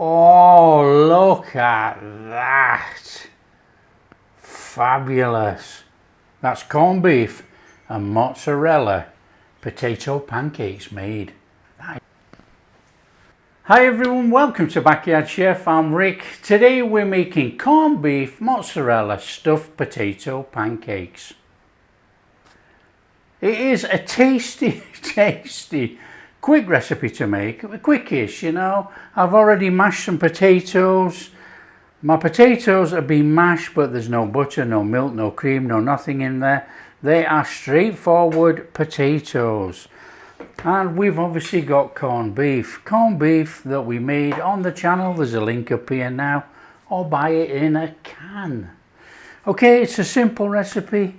Oh, look at that. Fabulous. That's corned beef and mozzarella potato pancakes made. Hi everyone, welcome to Backyard Chef. I'm Rick. Today we're making corned beef mozzarella stuffed potato pancakes. It is a tasty, quick recipe to make. Quickish, you know. I've already mashed some potatoes. My potatoes have been mashed, but there's no butter, no milk, no cream, no nothing in there. They are straightforward potatoes. And we've obviously got corned beef that we made on the channel. There's a link up here now, or buy it in a can. Okay, it's a simple recipe.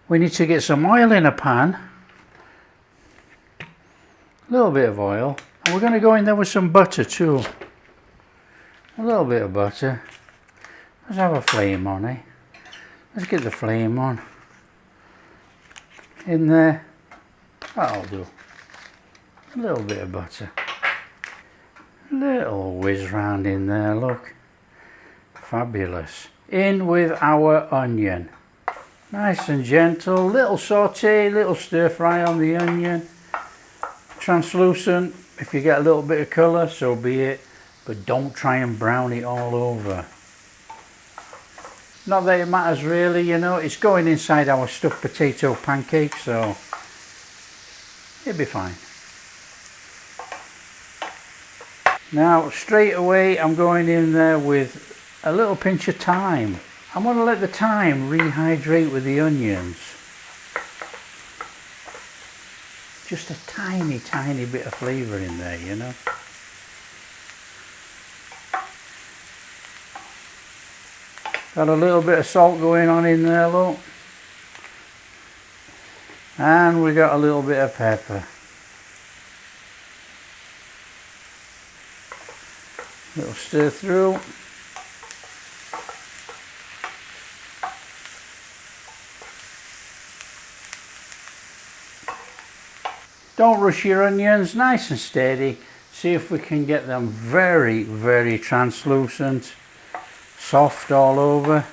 We need to get some oil in a pan, a little bit of oil, and we're going to go in there with some butter too. A little bit of butter. Let's have a flame on it. Let's get the flame on. In there, that'll do. A little bit of butter. A little whiz round in there, look. Fabulous. In with our onion. Nice and gentle, little saute, little stir fry on the onion. Translucent, if you get a little bit of colour, so be it, but don't try and brown it all over. Not that it matters really, you know, it's going inside our stuffed potato pancakes, so it'll be fine. Now straight away I'm going in there with a little pinch of thyme. I'm going to let the thyme rehydrate with the onions. Just a tiny bit of flavour in there, you know. Got a little bit of salt going on in there, look. And we got a little bit of pepper. Little stir through. Don't rush your onions, nice and steady. See if we can get them very translucent, soft all over.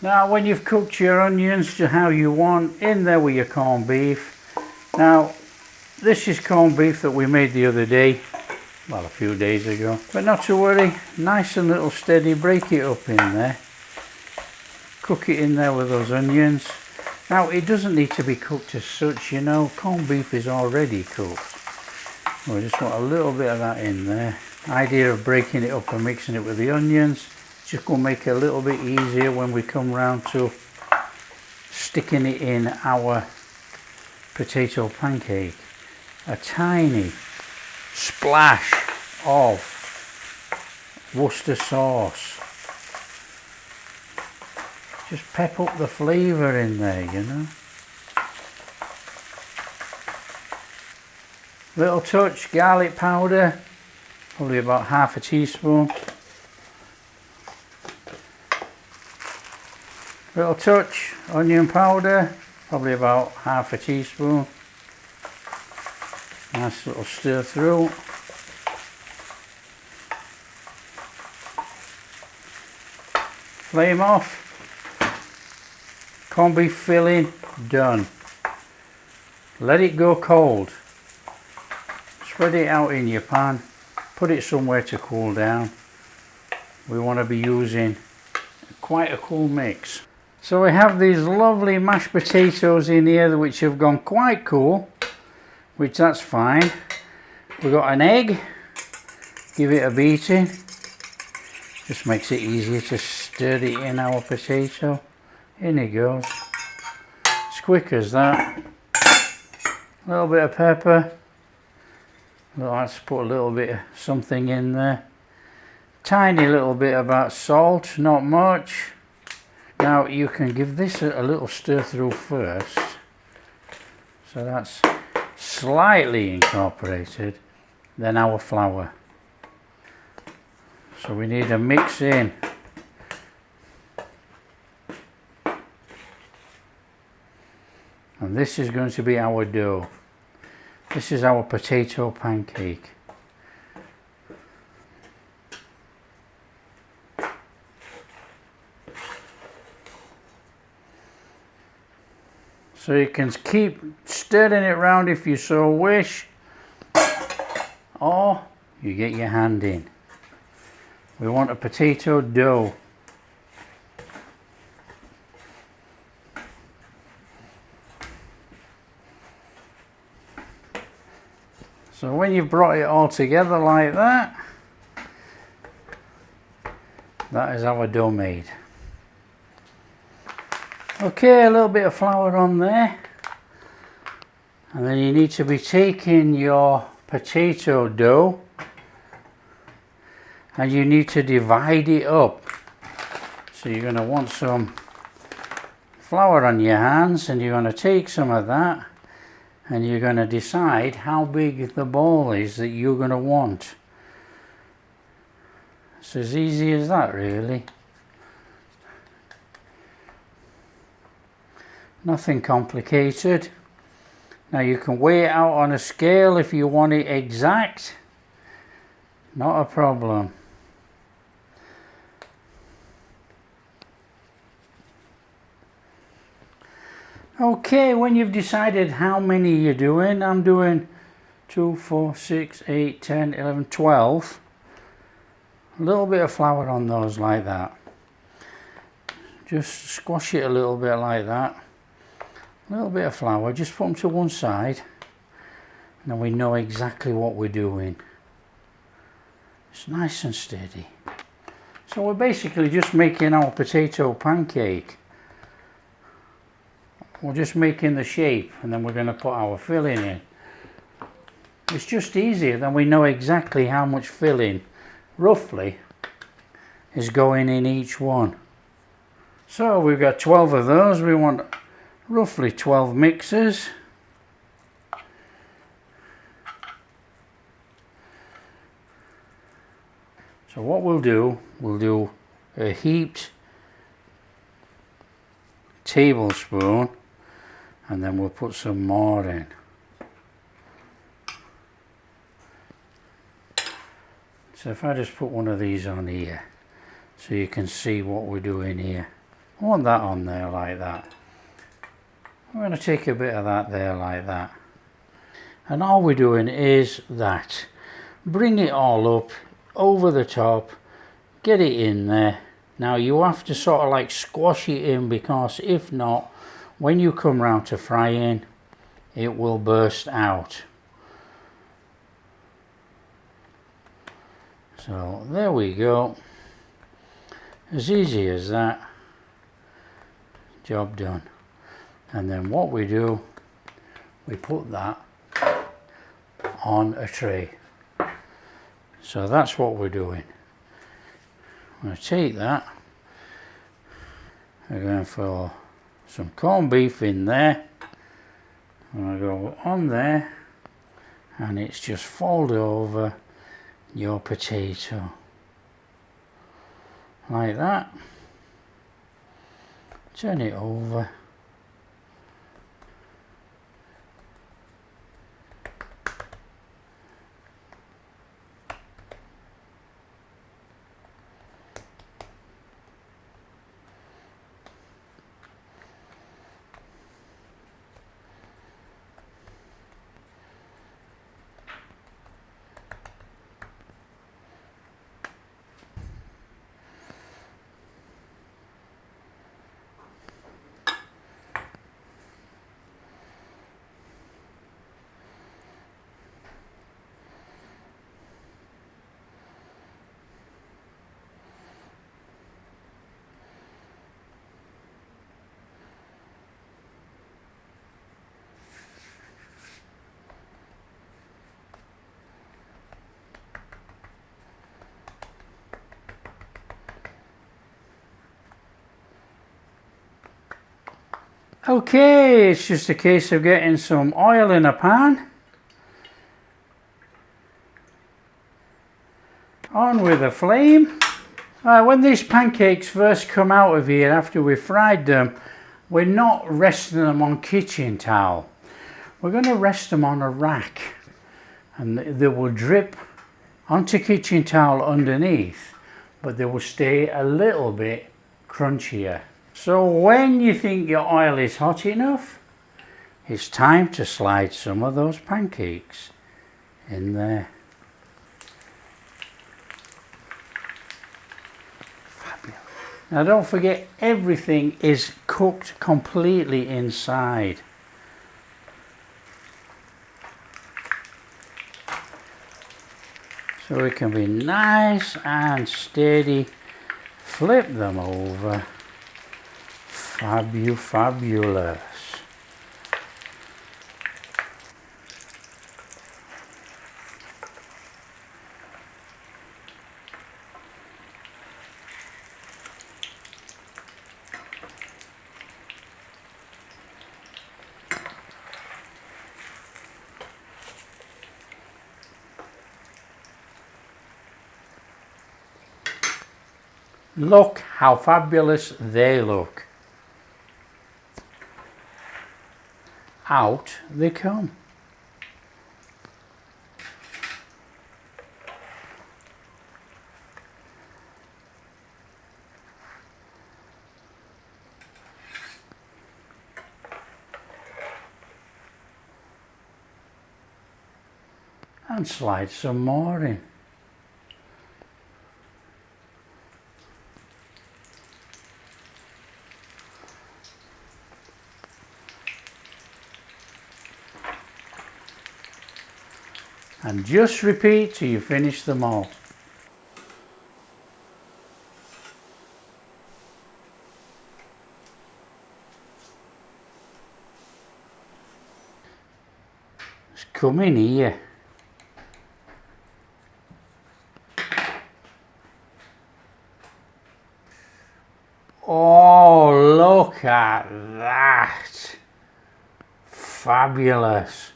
Now when you've cooked your onions to how you want, in there with your corned beef. Now this is corned beef that we made the other day, well a few days ago, but not to worry, nice and little steady, break it up in there. Cook it in there with those onions. Now it doesn't need to be cooked as such, you know, corned beef is already cooked. We just want a little bit of that in there. Idea of breaking it up and mixing it with the onions, just going to make it a little bit easier when we come round to sticking it in our potato pancake. A tiny splash of Worcestershire sauce. Just pep up the flavour in there, you know. Little touch garlic powder, probably about half a teaspoon. Little touch onion powder, probably about half a teaspoon. Nice little stir through. Flame off. Corned beef filling done. Let it go cold. Spread it out in your pan. Put it somewhere to cool down. We want to be using quite a cool mix. So we have these lovely mashed potatoes in here which have gone quite cool, which that's fine. We've got an egg. Give it a beating. Just makes it easier to stir it in our potato. In it goes. It's quick as that. A little bit of pepper. Let's put a little bit of something in there. Tiny little bit about salt, not much. Now you can give this a little stir through first. So that's slightly incorporated. Then our flour. So we need to mix in. And this is going to be our dough. This is our potato pancake. So you can keep stirring it around if you so wish, or you get your hand in. We want a potato dough. So when you've brought it all together like that, that is our dough made. Okay, a little bit of flour on there, and then you need to be taking your potato dough and you need to divide it up. So you're going to want some flour on your hands, and you're going to take some of that and you're going to decide how big the ball is that you're going to want. It's as easy as that, really. Nothing complicated. Now you can weigh it out on a scale if you want it exact. Not a problem. Okay, when you've decided how many you're doing, I'm doing 2, 4, 6, 8, 10, 11, 12. A little bit of flour on those like that. Just squash it a little bit like that. A little bit of flour, just put them to one side, and then we know exactly what we're doing. It's nice and steady. So we're basically just making our potato pancake. We're just making the shape, and then we're going to put our filling in. It's just easier, then we know exactly how much filling, roughly, is going in each one. So we've got 12 of those. We want roughly 12 mixers. So what we'll do a heaped tablespoon, and then we'll put some more in. So if I just put one of these on here so you can see what we're doing here. I want that on there like that. I'm going to take a bit of that there like that, and all we're doing is that. Bring it all up over the top, get it in there. Now you have to sort of like squash it in, because if not, when you come round to frying, it will burst out. So there we go, as easy as that. Job done. And then what we do, we put that on a tray. So that's what we're doing. I'm going to take that. We're going for some corned beef in there. I'm going to go on there, and it's just fold over your potato like that. Turn it over. Okay, it's just a case of getting some oil in a pan. On with the flame. When these pancakes first come out of here after we've fried them, we're not resting them on kitchen towel. we're going to rest them on a rack, and they will drip onto kitchen towel underneath, but they will stay a little bit crunchier. So when you think your oil is hot enough, it's time to slide some of those pancakes in there. Fabulous. Now don't forget, everything is cooked completely inside. So it can be nice and steady. Flip them over. Fabulous. Look how fabulous they look. Out they come. And slide some more in. And just repeat till you finish them all. Just come in here. Oh, look at that. Fabulous.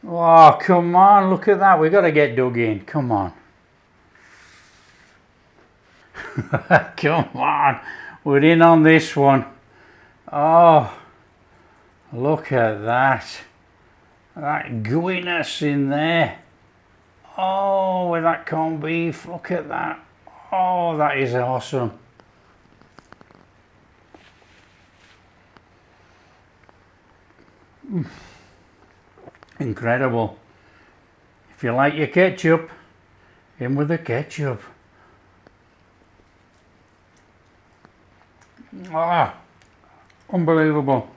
Oh, come on, look at that. We've got to get dug in. Come on. Come on. We're in on this one. Oh, look at that. That gooiness in there. Oh, with that corned beef. Look at that. Oh, that is awesome. Incredible. If you like your ketchup, in with the ketchup. Ah, unbelievable.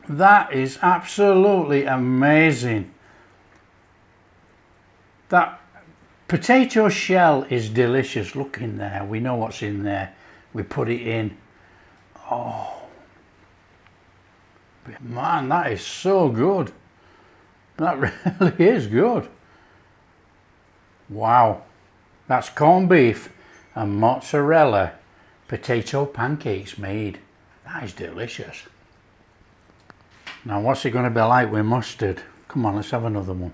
That is absolutely amazing. That potato shell is delicious. Look in there. We know what's in there. We put it in. Oh, man, that is so good. That really is good. Wow. That's corned beef and mozzarella potato pancakes made. That is delicious. Now what's it going to be like with mustard? Come on, let's have another one.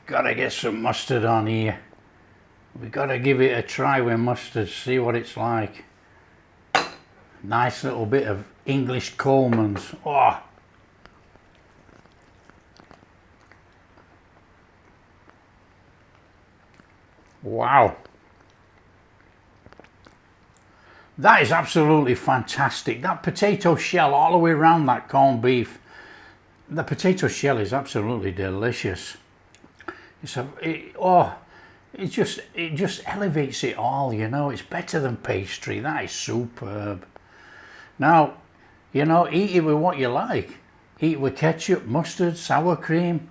Gotta get some mustard on here. We gotta give it a try with mustard, see what it's like. Nice little bit of English Coleman's. Oh. Wow. That is absolutely fantastic. That potato shell all the way around that corned beef. The potato shell is absolutely delicious. It just elevates it all, you know. It's better than pastry. That is superb. Now, you know, eat it with what you like. Eat it with ketchup, mustard, sour cream.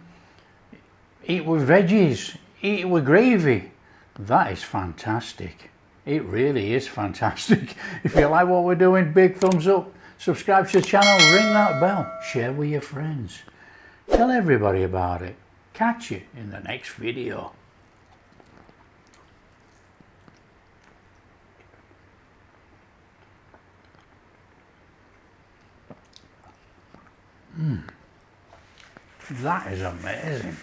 Eat it with veggies. Eat it with gravy. That is fantastic. It really is fantastic. If you like what we're doing, big thumbs up. Subscribe to the channel, ring that bell, share with your friends. Tell everybody about it. Catch you in the next video. That is amazing.